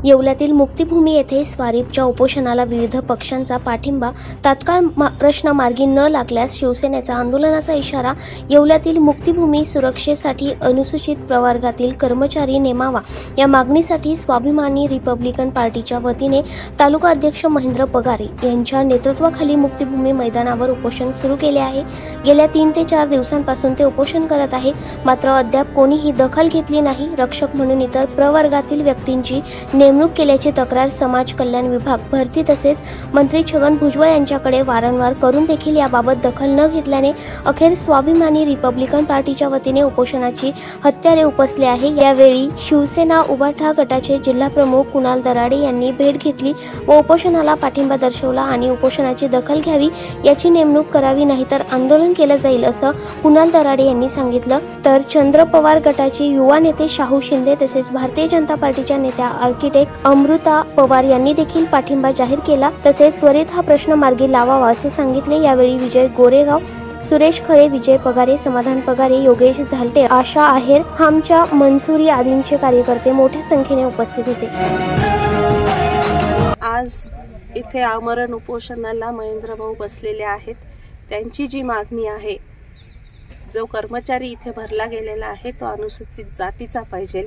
येवल्यातील मुक्तिभूमी येथे स्वारीपच्या उपोषणाला विविध पक्षांचा पाठिंबा. तात्काळ प्रश्न मार्गी न लागल्यास शिवसेनेचा आंदोलनाचा इशारा. येवल्यातील मुक्तिभूमी सुरक्षेसाठी अनुसूचित प्रवर्गातील कर्मचारी नेमावा या मागणीसाठी स्वाभिमानी रिपब्लिकन पार्टीच्या वतीने तालुका अध्यक्ष महेंद्र पगारे यांच्या नेतृत्वाखाली मुक्तिभूमी मैदानावर उपोषण सुरू केले आहे. गेल्या 3 ते 4 दिवसांपासून ते उपोषण करत आहेत. मात्र अद्याप कोणीही दखल घेतली नाही. रक्षक म्हणून इतर प्रवर्गातील व्यक्तींची नेमणूक केल्याची तक्रार समाज कल्याण विभाग, भरती तसेच मंत्री छगन भुजबळ यांच्याकडे वारंवार करून देखील याबाबत दखल न घेतल्याने अखेर स्वाभिमानी रिपब्लिकन पार्टीच्या वतीने उपोषणाची हत्यारे उपसले आहे. यावेळी शिवसेना उभाठा गटाचे जिल्हा प्रमुख कुणाल दराडे यांनी भेट घेतली व उपोषणाला पाठिंबा दर्शवला आणि उपोषणाची दखल घ्यावी, याची नेमणूक करावी, नाहीतर आंदोलन केलं जाईल असं कुणाल दराडे यांनी सांगितलं. तर चंद्र पवार गटाचे युवा नेते शाहू शिंदे तसेच भारतीय जनता पार्टीच्या नेत्या आर्किटेक्ट अमृता पवार यांनी देखील पाठिंबा जाहीर केला. तसेच त्वरित हा प्रश्न मार्गी लावावा असे सांगितले. यावेळी विजय गोरेगाव, सुरेश खळे, विजय पगारे, समाधान पगारे, योगेश झालटे, आशा आहेर, हमच्या मंसुरी आदींचे कार्यकर्ते मोठ्या संख्येने उपस्थित होते. आज इथे आमरण उपोषणाला महेंद्र भाऊ बसलेले आहेत. त्यांची जी मागणी आहे, जो कर्मचारी इथे भरला गेलेला आहे तो अनुसूचित जातीचा पाहिजे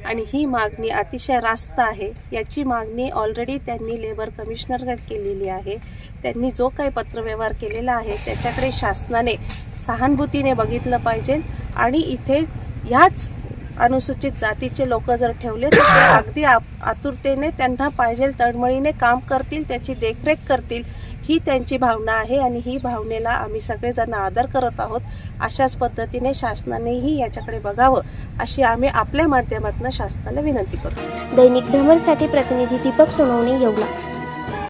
आणि ही मागणी अतिशय रास्त आहे. याची मागणी ऑलरेडी त्यांनी लेबर कमिशनरकडे केलेली आहे. त्यांनी जो काही पत्रव्यवहार केलेला आहे त्याच्याकडे शासनाने सहानुभूतीने बघितलं पाहिजे आणि इथे ह्याच अनुसूचित जातीचे लोक जर ठेवले तर ते अगदी आतुरतेने त्यांना पाहिजे तळमळीने काम करतील, त्याची देखरेख करतील, ही त्यांची भावना आहे आणि ही भावनेला आम्ही सगळेजण आदर करत आहोत. अशाच पद्धतीने शासनानेही याच्याकडे बघावं अशी आम्ही आपल्या माध्यमातून शासनाला विनंती करू. दैनिक भ्रमरसाठी प्रतिनिधी दीपक सोनवणे, येवला.